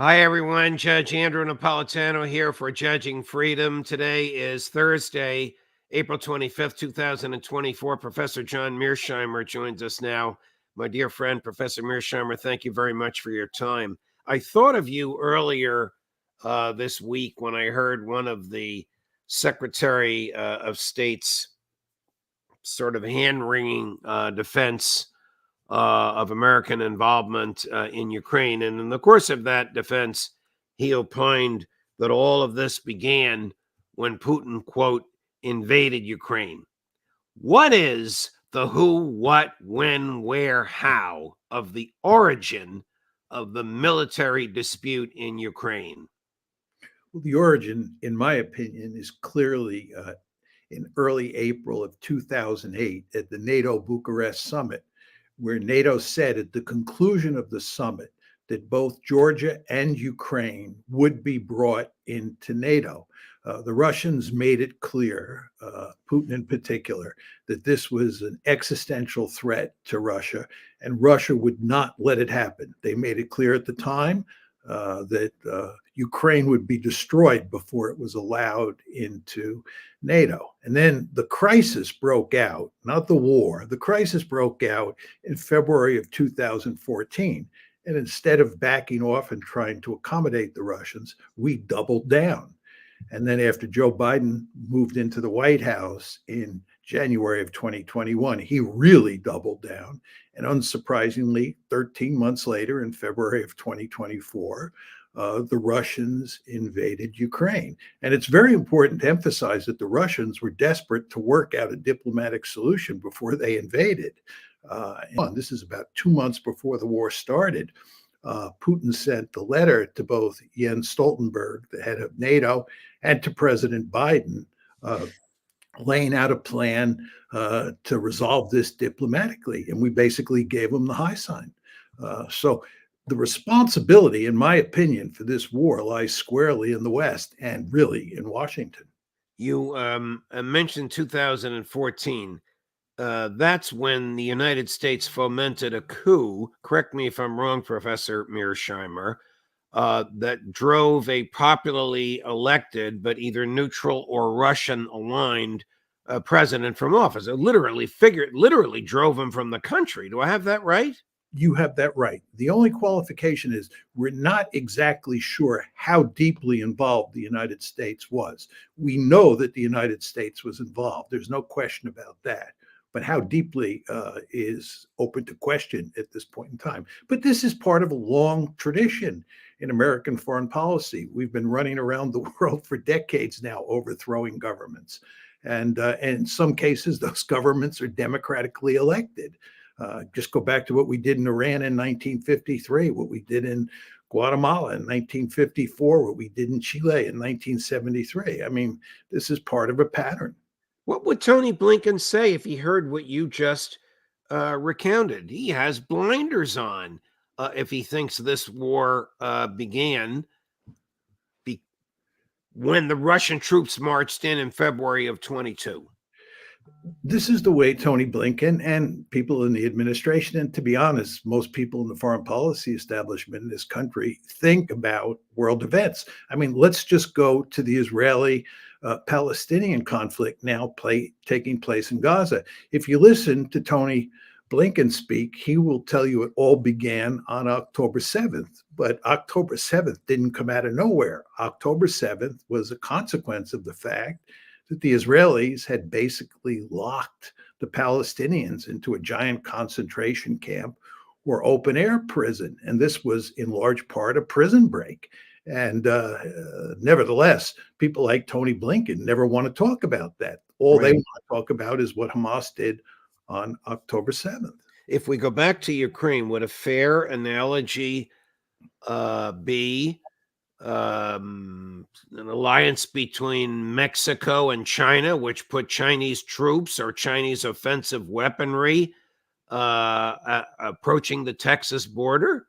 Hi, everyone. Judge Andrew Napolitano here for Judging Freedom. Today is Thursday, April 25th, 2024. Professor John Mearsheimer joins us now. My dear friend, Professor Mearsheimer, thank you very much for your time. I thought of you earlier this week when I heard one of the Secretary of State's sort of hand-wringing defense of American involvement in Ukraine. And in the course of that defense, he opined that all of this began when Putin, quote, invaded Ukraine. What is the who, what, when, where, how of the origin of the military dispute in Ukraine? Well, the origin, in my opinion, is clearly in early April of 2008 at the NATO Bucharest summit, where NATO said at the conclusion of the summit that both Georgia and Ukraine would be brought into NATO. The Russians made it clear, Putin in particular, that this was an existential threat to Russia, and Russia would not let it happen. They made it clear at the time that Ukraine would be destroyed before it was allowed into NATO. And then the crisis broke out, not the war. The crisis broke out in February of 2014. And instead of backing off and trying to accommodate the Russians, we doubled down. And then after Joe Biden moved into the White House in January of 2021, he really doubled down. And unsurprisingly, 13 months later, in February of 2024, the Russians invaded Ukraine. And it's very important to emphasize that the Russians were desperate to work out a diplomatic solution before they invaded. And this is about 2 months before the war started. Putin sent the letter to both Jens Stoltenberg, the head of NATO, and to President Biden, laying out a plan to resolve this diplomatically. And we basically gave him the high sign. So the responsibility, in my opinion, for this war lies squarely in the West and really in Washington. You mentioned 2014. That's when the United States fomented a coup, correct me if I'm wrong, Professor Mearsheimer, that drove a popularly elected but either neutral or Russian aligned president from office. It literally drove him from the country. Do I have that right? You have that right. The only qualification is we're not exactly sure how deeply involved the United States was. We know that the United States was involved. There's no question about that. But how deeply is open to question at this point in time. But this is part of a long tradition in American foreign policy. We've been running around the world for decades now, overthrowing governments. And in some cases, those governments are democratically elected. Just go back to what we did in Iran in 1953, what we did in Guatemala in 1954, what we did in Chile in 1973. I mean, this is part of a pattern. What would Tony Blinken say if he heard what you just recounted? He has blinders on if he thinks this war began when the Russian troops marched in February of 22. This is the way Tony Blinken and people in the administration, and to be honest, most people in the foreign policy establishment in this country think about world events. I mean, let's just go to the Israeli Palestinian conflict now taking place in Gaza. If you listen to Tony Blinken speak, he will tell you it all began on October 7th. But October 7th didn't come out of nowhere. October 7th was a consequence of the fact that the Israelis had basically locked the Palestinians into a giant concentration camp or open air prison. And this was in large part a prison break. And nevertheless, people like Tony Blinken never want to talk about that. All they want to talk about is what Hamas did on October 7th. If we go back to Ukraine, would a fair analogy be an alliance between Mexico and China, which put Chinese troops or Chinese offensive weaponry approaching the Texas border?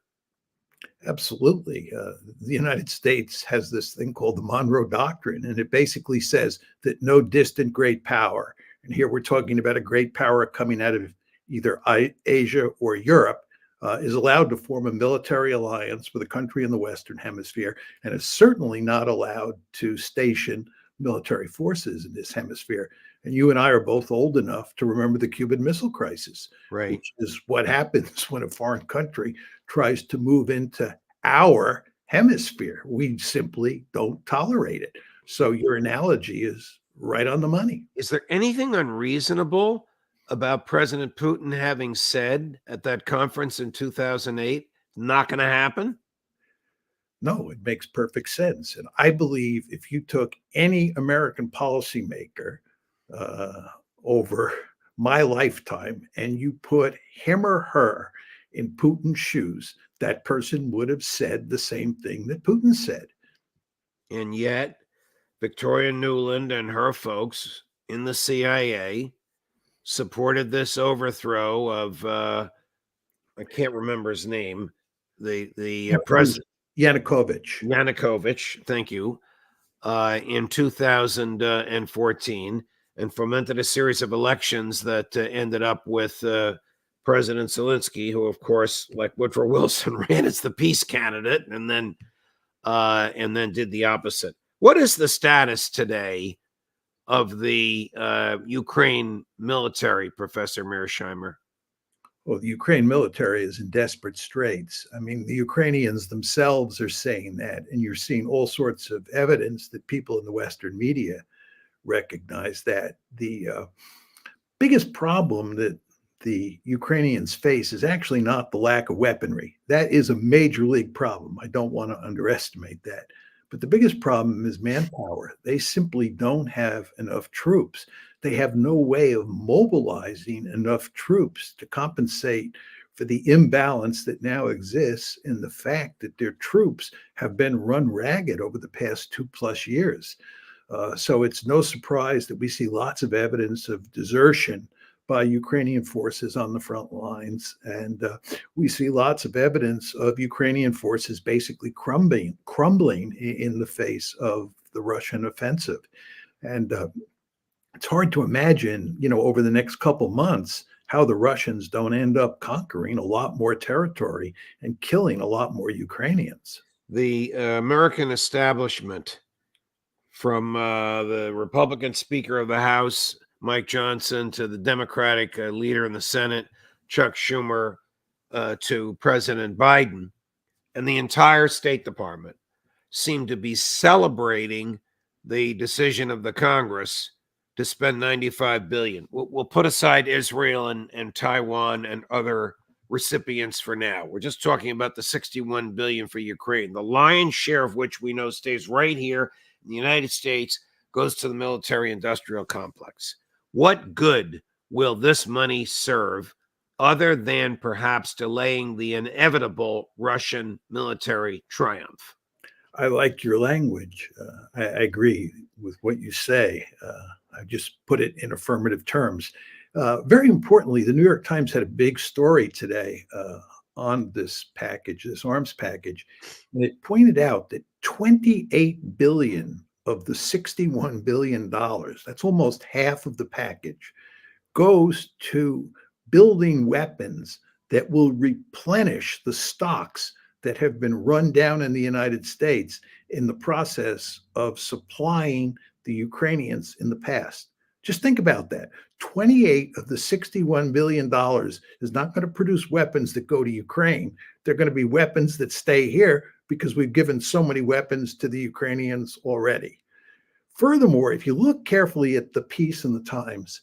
Absolutely. The United States has this thing called the Monroe Doctrine, and it basically says that no distant great power, and here we're talking about a great power coming out of either Asia or Europe, is allowed to form a military alliance with a country in the Western Hemisphere, and is certainly not allowed to station military forces in this hemisphere. And you and I are both old enough to remember the Cuban Missile Crisis, Right. which is what happens when a foreign country tries to move into our hemisphere. We simply don't tolerate it. So your analogy is right on the money. Is there anything unreasonable about President Putin having said at that conference in 2008, not going to happen? No, it makes perfect sense. And I believe if you took any American policymaker uh, over my lifetime and you put him or her in Putin's shoes, that person would have said the same thing that Putin said. And yet, Victoria Nuland and her folks in the CIA supported this overthrow of I can't remember his name, the president Yanukovych. Yanukovych. Thank you. In 2014, and fomented a series of elections that ended up with President Zelensky, who, of course, like Woodrow Wilson, ran as the peace candidate, and then did the opposite. What is the status today of the Ukraine military, Professor Mearsheimer? Well, the Ukraine military is in desperate straits. I mean, the Ukrainians themselves are saying that, and you're seeing all sorts of evidence that people in the Western media recognize that. The biggest problem that the Ukrainians face is actually not the lack of weaponry. That is a major league problem. I don't want to underestimate that. But the biggest problem is manpower. They simply don't have enough troops. They have no way of mobilizing enough troops to compensate for the imbalance that now exists in the fact that their troops have been run ragged over the past 2+ years. So it's no surprise that we see lots of evidence of desertion by Ukrainian forces on the front lines. And we see lots of evidence of Ukrainian forces basically crumbling in the face of the Russian offensive. And it's hard to imagine, over the next couple months, how the Russians don't end up conquering a lot more territory and killing a lot more Ukrainians. The American establishment, from the Republican Speaker of the House, Mike Johnson, to the Democratic leader in the Senate, Chuck Schumer, to President Biden, and the entire State Department seem to be celebrating the decision of the Congress to spend $95 billion. We'll put aside Israel and Taiwan and other recipients for now. We're just talking about the $61 billion for Ukraine, the lion's share of which we know stays right here in the United States, goes to the military-industrial complex. What good will this money serve other than perhaps delaying the inevitable Russian military triumph? I like your language. I agree with what you say. I just put it in affirmative terms. Very importantly, the New York Times had a big story today on this package, this arms package, and it pointed out that 28 billion of the $61 billion, that's almost half of the package, goes to building weapons that will replenish the stocks that have been run down in the United States in the process of supplying the Ukrainians in the past. Just think about that. 28 of the $61 billion is not going to produce weapons that go to Ukraine. They're going to be weapons that stay here because we've given so many weapons to the Ukrainians already. Furthermore, if you look carefully at the piece in the Times,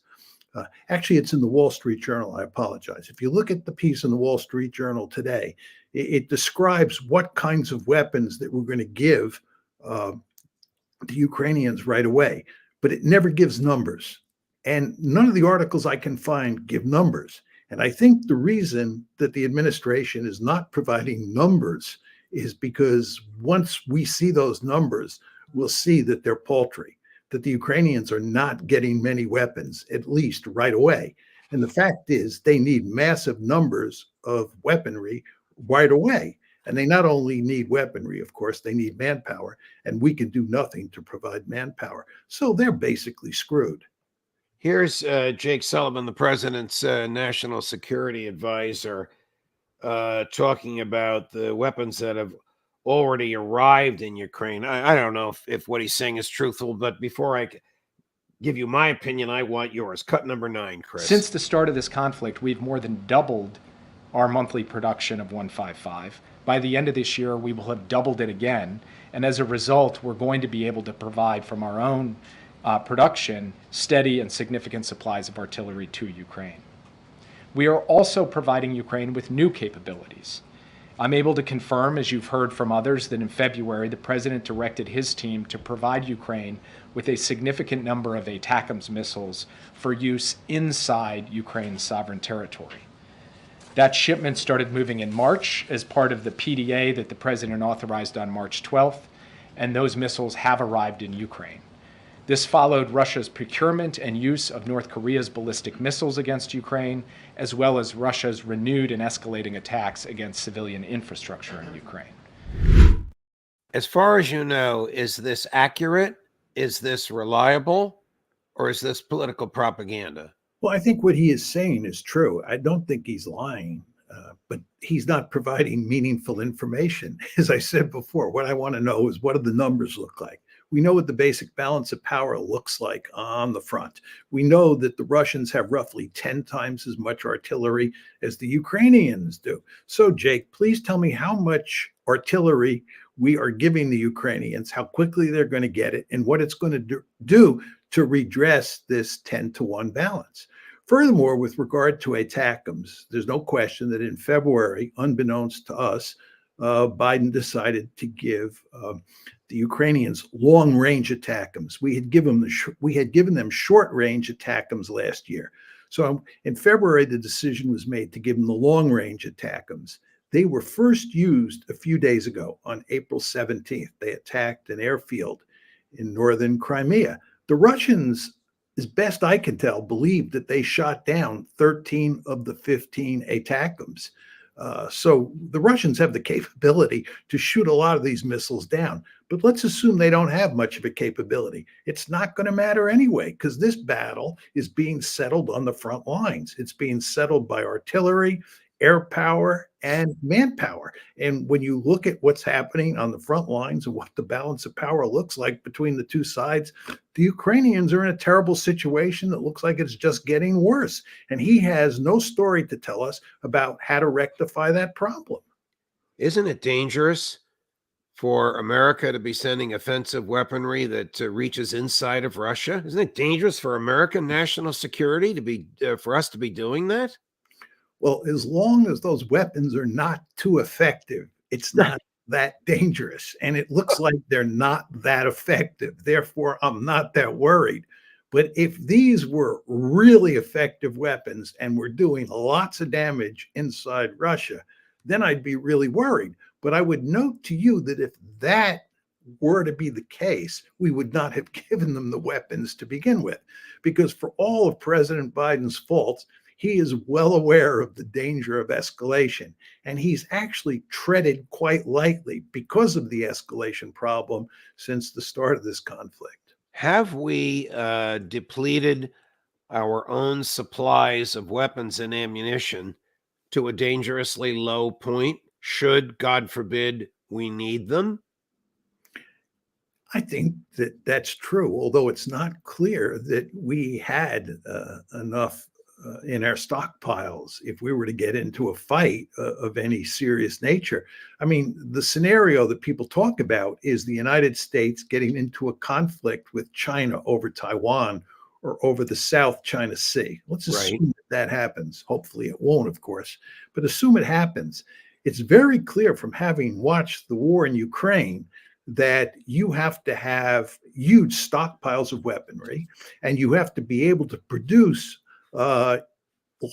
actually, it's in the Wall Street Journal. I apologize. If you look at the piece in the Wall Street Journal today, it describes what kinds of weapons that we're going to give the Ukrainians right away, but it never gives numbers. And none of the articles I can find give numbers. And I think the reason that the administration is not providing numbers is because once we see those numbers, we'll see that they're paltry, that the Ukrainians are not getting many weapons, at least right away. And the fact is, they need massive numbers of weaponry right away. And they not only need weaponry, of course, they need manpower, and we can do nothing to provide manpower. So they're basically screwed. Here's Jake Sullivan, the president's national security advisor. talking about the weapons that have already arrived in Ukraine. I don't know if what he's saying is truthful, but before I give you my opinion, I want yours. Cut number 9, Chris. Since the start of this conflict, we've more than doubled our monthly production of 155. By the end of this year, we will have doubled it again. And as a result, we're going to be able to provide from our own production steady and significant supplies of artillery to Ukraine. We are also providing Ukraine with new capabilities. I'm able to confirm, as you've heard from others, that in February, the president directed his team to provide Ukraine with a significant number of ATACMS missiles for use inside Ukraine's sovereign territory. That shipment started moving in March as part of the PDA that the president authorized on March 12th, and those missiles have arrived in Ukraine. This followed Russia's procurement and use of North Korea's ballistic missiles against Ukraine, as well as Russia's renewed and escalating attacks against civilian infrastructure in Ukraine. As far as you know, is this accurate? Is this reliable? Or is this political propaganda? Well, I think what he is saying is true. I don't think he's lying, but he's not providing meaningful information. As I said before, what I want to know is what do the numbers look like? We know what the basic balance of power looks like on the front. We know that the Russians have roughly 10 times as much artillery as the Ukrainians do. So, Jake, please tell me how much artillery we are giving the Ukrainians, how quickly they're going to get it, and what it's going to do to redress this 10-to-1 balance. Furthermore, with regard to ATACMS, there's no question that in February, unbeknownst to us, Biden decided to give the Ukrainians long-range ATACMS. We had given them short-range ATACMS last year. So in February, the decision was made to give them the long-range ATACMS. They were first used a few days ago on April 17th. They attacked an airfield in northern Crimea. The Russians, as best I can tell, believed that they shot down 13 of the 15 ATACMS. So the Russians have the capability to shoot a lot of these missiles down. But let's assume they don't have much of a capability. It's not going to matter anyway, because this battle is being settled on the front lines. It's being settled by artillery, air power, and manpower. And when you look at what's happening on the front lines and what the balance of power looks like between the two sides, the Ukrainians are in a terrible situation that looks like it's just getting worse. And he has no story to tell us about how to rectify that problem. Isn't it dangerous for America to be sending offensive weaponry that reaches inside of Russia? Isn't it dangerous for American national security to be for us to be doing that? Well, as long as those weapons are not too effective, it's not that dangerous. And it looks like they're not that effective. Therefore, I'm not that worried. But if these were really effective weapons and were doing lots of damage inside Russia, then I'd be really worried. But I would note to you that if that were to be the case, we would not have given them the weapons to begin with. Because for all of President Biden's faults, he is well aware of the danger of escalation, and he's actually treaded quite lightly because of the escalation problem since the start of this conflict. Have we depleted our own supplies of weapons and ammunition to a dangerously low point, should, God forbid, we need them? I think that that's true, although it's not clear that we had enough in our stockpiles if we were to get into a fight of any serious nature. I mean, the scenario that people talk about is the United States getting into a conflict with China over Taiwan or over the South China Sea. Let's assume that happens. Hopefully it won't, of course, but assume it happens. It's very clear from having watched the war in Ukraine that you have to have huge stockpiles of weaponry, and you have to be able to produce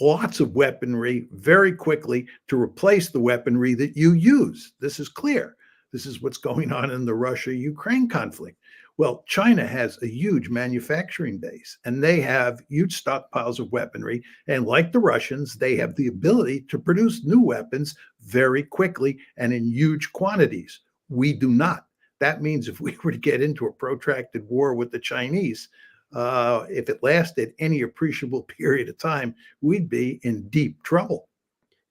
lots of weaponry very quickly to replace the weaponry that you use. This is clear. This is what's going on in the Russia-Ukraine conflict. Well, China has a huge manufacturing base, and they have huge stockpiles of weaponry. And like the Russians, they have the ability to produce new weapons very quickly and in huge quantities. We do not. That means if we were to get into a protracted war with the Chinese, if it lasted any appreciable period of time, we'd be in deep trouble.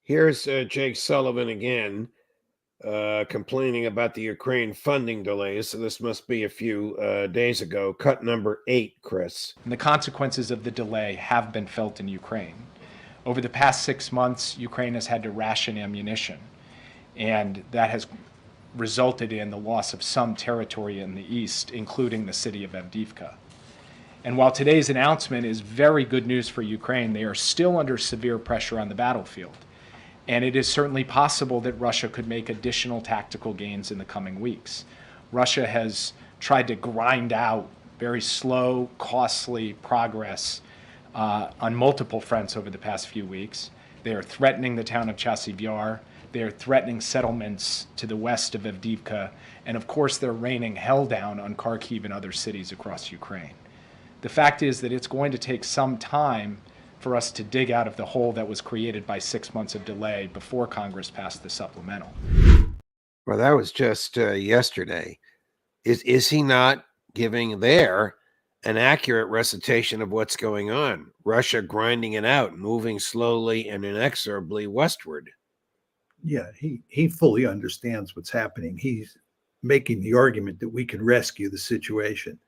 Here's Jake Sullivan again, complaining about the Ukraine funding delays. So this must be a few days ago. Cut number 8, Chris. And the consequences of the delay have been felt in Ukraine. Over the past 6 months, Ukraine has had to ration ammunition, and that has resulted in the loss of some territory in the east, including the city of Avdiivka. And while today's announcement is very good news for Ukraine, they are still under severe pressure on the battlefield. And it is certainly possible that Russia could make additional tactical gains in the coming weeks. Russia has tried to grind out very slow, costly progress on multiple fronts over the past few weeks. They are threatening the town of Chasiv Yar. They are threatening settlements to the west of Avdiivka. And of course, they're raining hell down on Kharkiv and other cities across Ukraine. The fact is that it's going to take some time for us to dig out of the hole that was created by 6 months of delay before Congress passed the supplemental. Well, that was just yesterday. Is he not giving there an accurate recitation of what's going on? Russia grinding it out, moving slowly and inexorably westward. Yeah, he fully understands what's happening. He's making the argument that we can rescue the situation.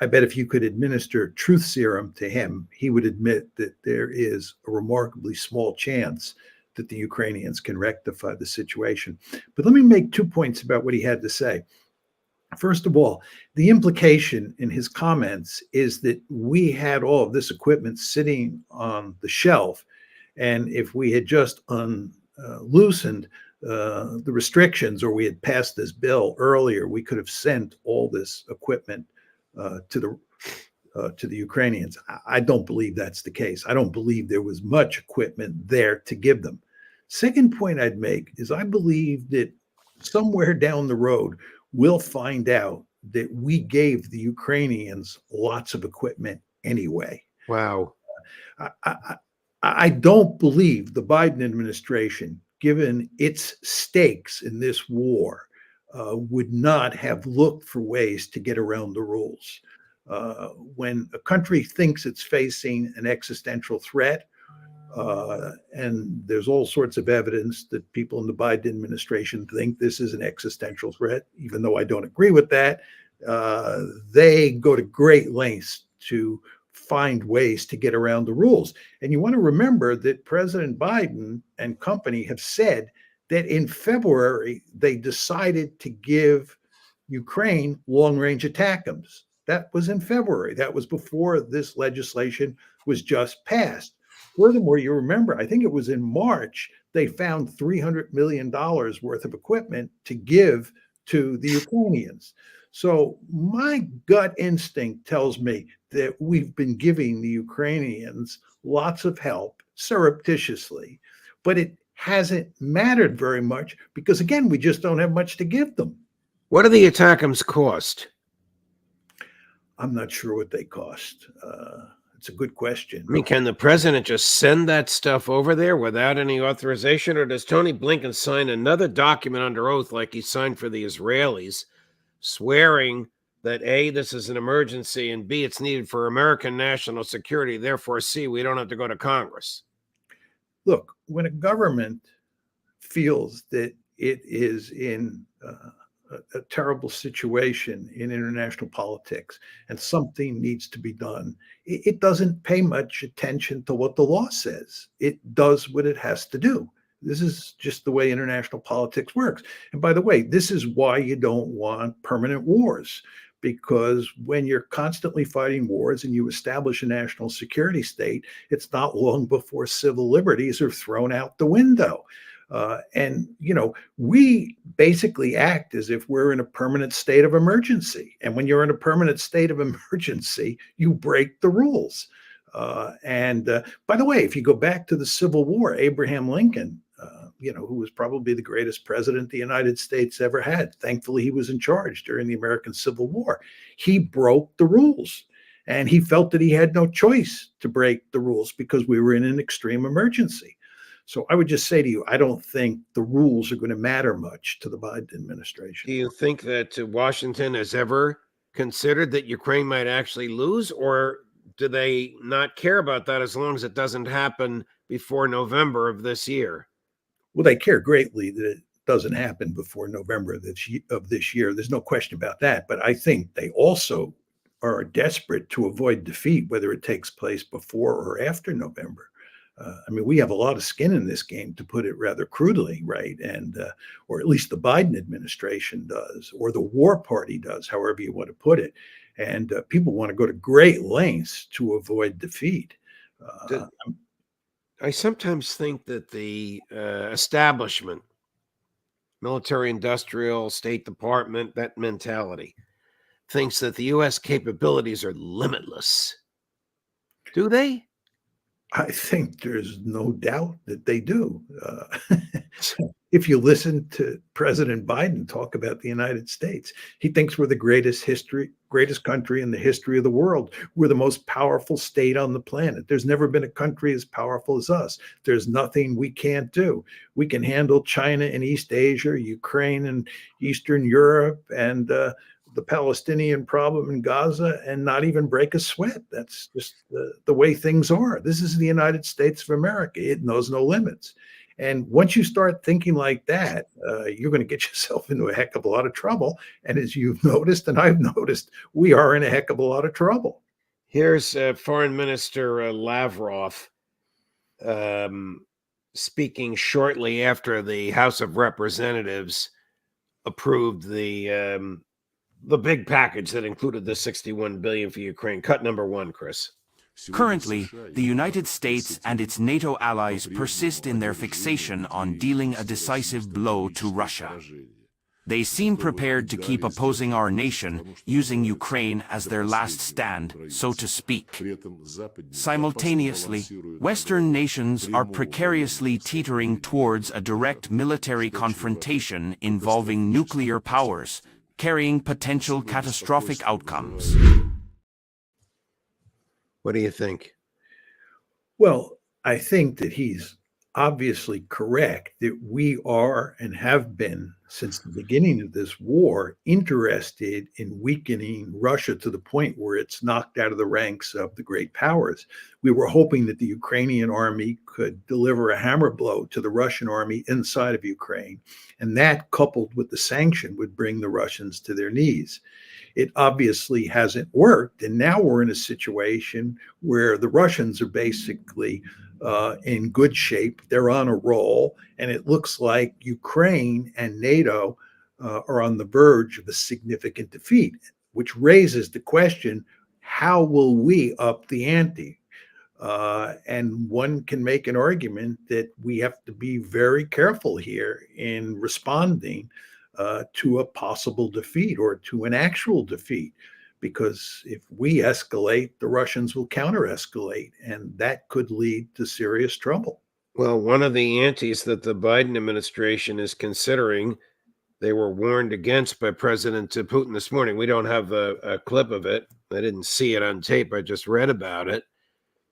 I bet if you could administer truth serum to him, he would admit that there is a remarkably small chance that the Ukrainians can rectify the situation. But let me make 2 points about what he had to say. First of all, the implication in his comments is that we had all of this equipment sitting on the shelf, and if we had just loosened the restrictions, or we had passed this bill earlier, we could have sent all this equipment to the Ukrainians. I don't believe that's the case. I don't believe there was much equipment there to give them. Second point I'd make is I believe that somewhere down the road, we'll find out that we gave the Ukrainians lots of equipment anyway. Wow. I don't believe the Biden administration, given its stakes in this war, would not have looked for ways to get around the rules. When a country thinks it's facing an existential threat, and there's all sorts of evidence that people in the Biden administration think this is an existential threat, even though I don't agree with that, they go to great lengths to find ways to get around the rules. And you want to remember that President Biden and company have said that in February, they decided to give Ukraine long-range ATACMS. That was in February. That was before this legislation was just passed. Furthermore, you remember, I think it was in March, they found $300 million worth of equipment to give to the Ukrainians. So my gut instinct tells me that we've been giving the Ukrainians lots of help surreptitiously, but it hasn't mattered very much because, again, we just don't have much to give them. What do the ATACMS cost? I'm not sure what they cost. It's a good question. I mean, can the president just send that stuff over there without any authorization, or does Tony Blinken sign another document under oath like he signed for the Israelis, swearing that A, this is an emergency, and B, it's needed for American national security, therefore C, we don't have to go to Congress? Look, when a government feels that it is in a terrible situation in international politics and something needs to be done, it doesn't pay much attention to what the law says. It does what it has to do. This is just the way international politics works. And by the way, this is why you don't want permanent wars, because when you're constantly fighting wars and you establish a national security state, it's not long before civil liberties are thrown out the window. And, you know, we basically act as if we're in a permanent state of emergency. And when you're in a permanent state of emergency, you break the rules. And by the way, if you go back to the Civil War, Abraham Lincoln, who was probably the greatest president the United States ever had. Thankfully, he was in charge during the American Civil War. He broke the rules, and he felt that he had no choice to break the rules because we were in an extreme emergency. So I would just say to you, I don't think the rules are going to matter much to the Biden administration. Do you think that Washington has ever considered that Ukraine might actually lose, or do they not care about that as long as it doesn't happen before November of this year? Well, they care greatly that it doesn't happen before November of this year. There's no question about that. But I think they also are desperate to avoid defeat, whether it takes place before or after November. I mean, we have a lot of skin in this game, to put it rather crudely, right? And or at least the Biden administration does, or the War Party does, however you want to put it. And people want to go to great lengths to avoid defeat. Uh, Did- I sometimes think that the establishment, military, industrial, State Department, that mentality, thinks that the U.S. capabilities are limitless. Do they? I think there's no doubt that they do. If you listen to President Biden talk about the United States, he thinks we're the greatest country in the history of the world. We're the most powerful state on the planet. There's never been a country as powerful as us. There's nothing we can't do. We can handle China and East Asia, Ukraine and Eastern Europe, and the Palestinian problem in Gaza, and not even break a sweat. That's just the way things are. This is the United States of America. It knows no limits. And once you start thinking like that, you're going to get yourself into a heck of a lot of trouble. And as you've noticed, and I've noticed, we are in a heck of a lot of trouble. Here's Foreign Minister Lavrov speaking shortly after the House of Representatives approved the big package that included the $61 billion for Ukraine. Cut number one, Chris. Currently, the United States and its NATO allies persist in their fixation on dealing a decisive blow to Russia. They seem prepared to keep opposing our nation, using Ukraine as their last stand, so to speak. Simultaneously, Western nations are precariously teetering towards a direct military confrontation involving nuclear powers, carrying potential catastrophic outcomes. What do you think? Well, I think that he's obviously correct that we are and have been since the beginning of this war interested in weakening Russia to the point where it's knocked out of the ranks of the great powers. We were hoping that the Ukrainian army could deliver a hammer blow to the Russian army inside of Ukraine, and that, coupled with the sanction, would bring the Russians to their knees. It obviously hasn't worked, and now we're in a situation where the Russians are basically in good shape. They're on a roll, and it looks like Ukraine and NATO are on the verge of a significant defeat, which raises the question, how will we up the ante? And one can make an argument that we have to be very careful here in responding to a possible defeat or to an actual defeat. Because if we escalate, the Russians will counter-escalate, and that could lead to serious trouble. Well, one of the antes that the Biden administration is considering, they were warned against by President Putin this morning. We don't have a clip of it. I didn't see it on tape. I just read about it,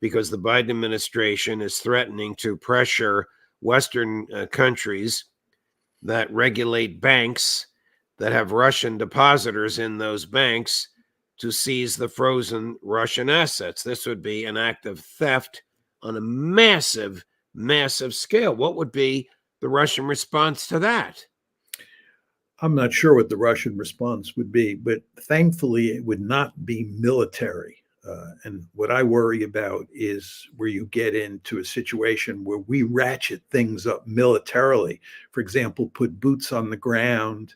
because the Biden administration is threatening to pressure Western countries that regulate banks that have Russian depositors in those banks to seize the frozen Russian assets. This would be an act of theft on a massive, massive scale. What would be the Russian response to that? I'm not sure what the Russian response would be, but thankfully it would not be military. And what I worry about is where you get into a situation where we ratchet things up militarily. For example, put boots on the ground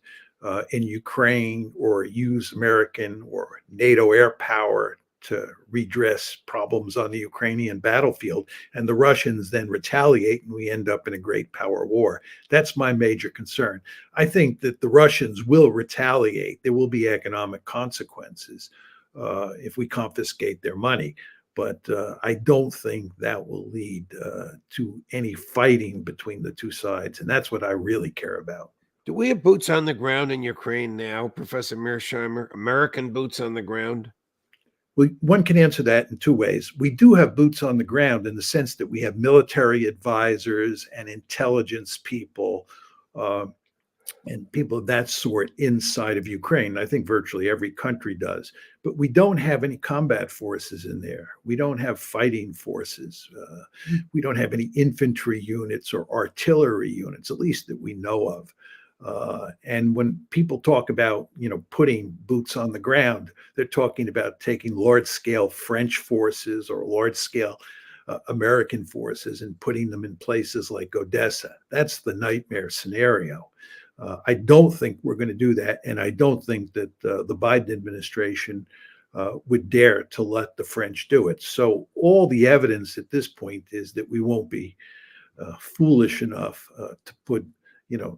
in Ukraine, or use American or NATO air power to redress problems on the Ukrainian battlefield, and the Russians then retaliate and we end up in a great power war. That's my major concern. I think that the Russians will retaliate. There will be economic consequences if we confiscate their money. But I don't think that will lead to any fighting between the two sides. And that's what I really care about. Do we have boots on the ground in Ukraine now, Professor Mearsheimer? American boots on the ground? Well, one can answer that in two ways. We do have boots on the ground in the sense that we have military advisors and intelligence people and people of that sort inside of Ukraine. I think virtually every country does, but we don't have any combat forces in there. We don't have fighting forces. We don't have any infantry units or artillery units, at least that we know of. And when people talk about, putting boots on the ground, they're talking about taking large-scale French forces or large-scale American forces and putting them in places like Odessa. That's the nightmare scenario. I don't think we're going to do that, and I don't think that the Biden administration would dare to let the French do it. So all the evidence at this point is that we won't be foolish enough to put,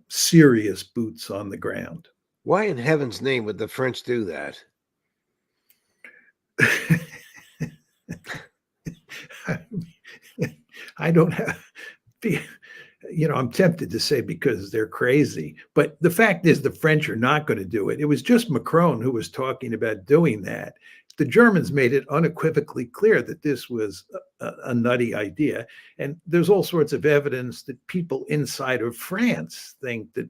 serious boots on the ground. Why in heaven's name would the French do that? I don't have, I'm tempted to say because they're crazy, but the fact is the French are not going to do it. It was just Macron who was talking about doing that. The Germans made it unequivocally clear that this was a nutty idea. And there's all sorts of evidence that people inside of France think that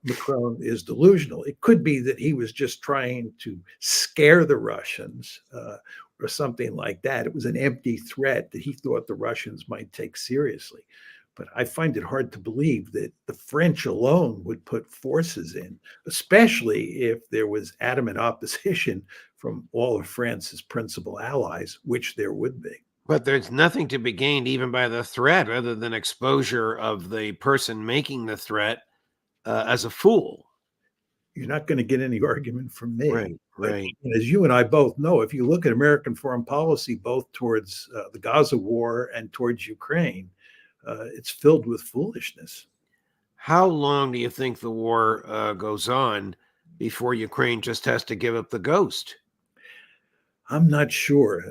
Macron is delusional. It could be that he was just trying to scare the Russians or something like that. It was an empty threat that he thought the Russians might take seriously. But I find it hard to believe that the French alone would put forces in, especially if there was adamant opposition from all of France's principal allies, which there would be. But there's nothing to be gained even by the threat other than exposure of the person making the threat as a fool. You're not going to get any argument from me. Right, right. But as you and I both know, if you look at American foreign policy, both towards the Gaza war and towards Ukraine, it's filled with foolishness. How long do you think the war goes on before Ukraine just has to give up the ghost? I'm not sure.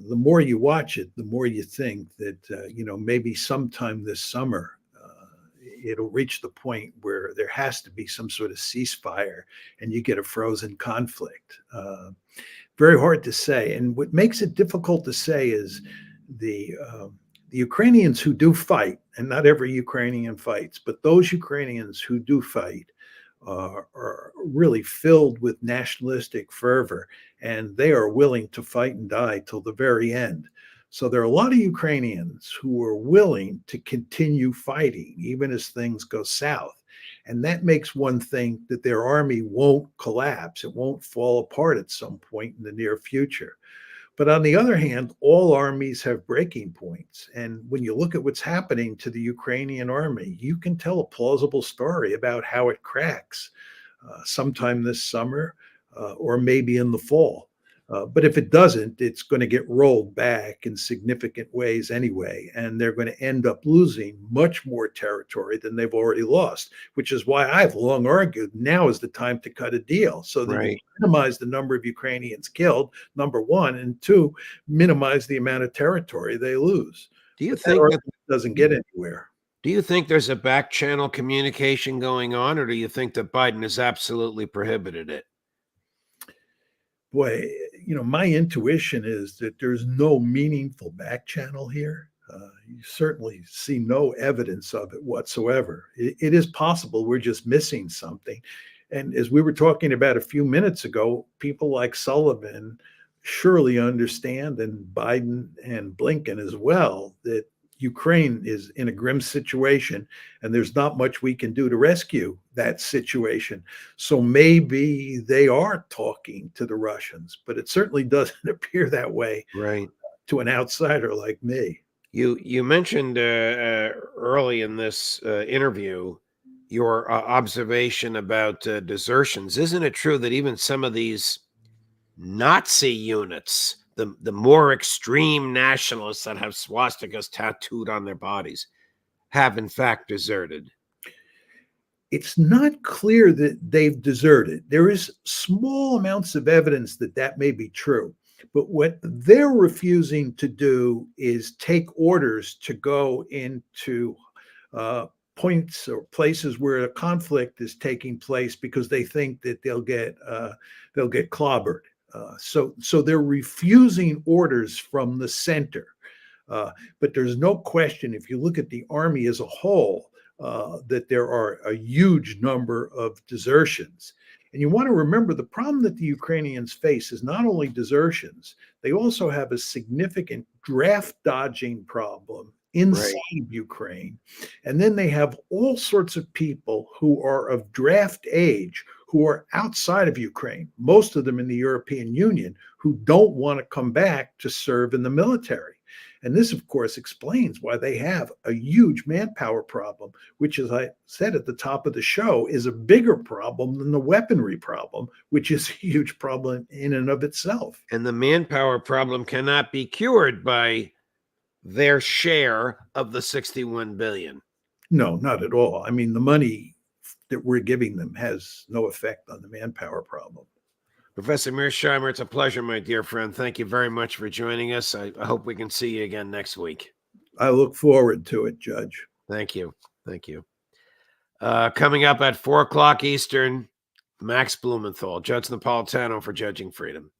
The more you watch it, the more you think that, maybe sometime this summer, it'll reach the point where there has to be some sort of ceasefire and you get a frozen conflict. Very hard to say. And what makes it difficult to say is the Ukrainians who do fight, and not every Ukrainian fights, but those Ukrainians who do fight are really filled with nationalistic fervor, and they are willing to fight and die till the very end. So there are a lot of Ukrainians who are willing to continue fighting, even as things go south. And that makes one think that their army won't collapse. It won't fall apart at some point in the near future. But on the other hand, all armies have breaking points. And when you look at what's happening to the Ukrainian army, you can tell a plausible story about how it cracks sometime this summer or maybe in the fall. But if it doesn't, it's going to get rolled back in significant ways anyway. And they're going to end up losing much more territory than they've already lost, which is why I've long argued now is the time to cut a deal so that you minimize the number of Ukrainians killed, number one, and two, minimize the amount of territory they lose. Do you But think that doesn't get anywhere? Do you think there's a back channel communication going on, or do you think that Biden has absolutely prohibited it? Boy, my intuition is that there's no meaningful back channel here. You certainly see no evidence of it whatsoever. It is possible we're just missing something. And as we were talking about a few minutes ago, people like Sullivan surely understand, and Biden and Blinken as well, that Ukraine is in a grim situation and there's not much we can do to rescue that situation. So maybe they are talking to the Russians, but it certainly doesn't appear that way to an outsider like me. You mentioned early in this interview your observation about desertions. Isn't it true that even some of these Nazi units, the more extreme nationalists that have swastikas tattooed on their bodies, have in fact deserted? It's not clear that they've deserted. There is small amounts of evidence that that may be true. But what they're refusing to do is take orders to go into points or places where a conflict is taking place because they think that they'll get clobbered. So they're refusing orders from the center. But there's no question, if you look at the army as a whole, that there are a huge number of desertions. And you want to remember the problem that the Ukrainians face is not only desertions, they also have a significant draft dodging problem inside of Ukraine. And then they have all sorts of people who are of draft age who are outside of Ukraine, most of them in the European Union, who don't want to come back to serve in the military. And this, of course, explains why they have a huge manpower problem, which, as I said at the top of the show, is a bigger problem than the weaponry problem, which is a huge problem in and of itself. And the manpower problem cannot be cured by their share of the 61 billion. No, not at all. I mean, the money that we're giving them has no effect on the manpower problem. Professor Mearsheimer, it's a pleasure, my dear friend. Thank you very much for joining us. I hope we can see you again next week. I look forward to it, Judge. Thank you. Thank you. Coming up at 4 o'clock Eastern, Max Blumenthal, Judge Napolitano for Judging Freedom.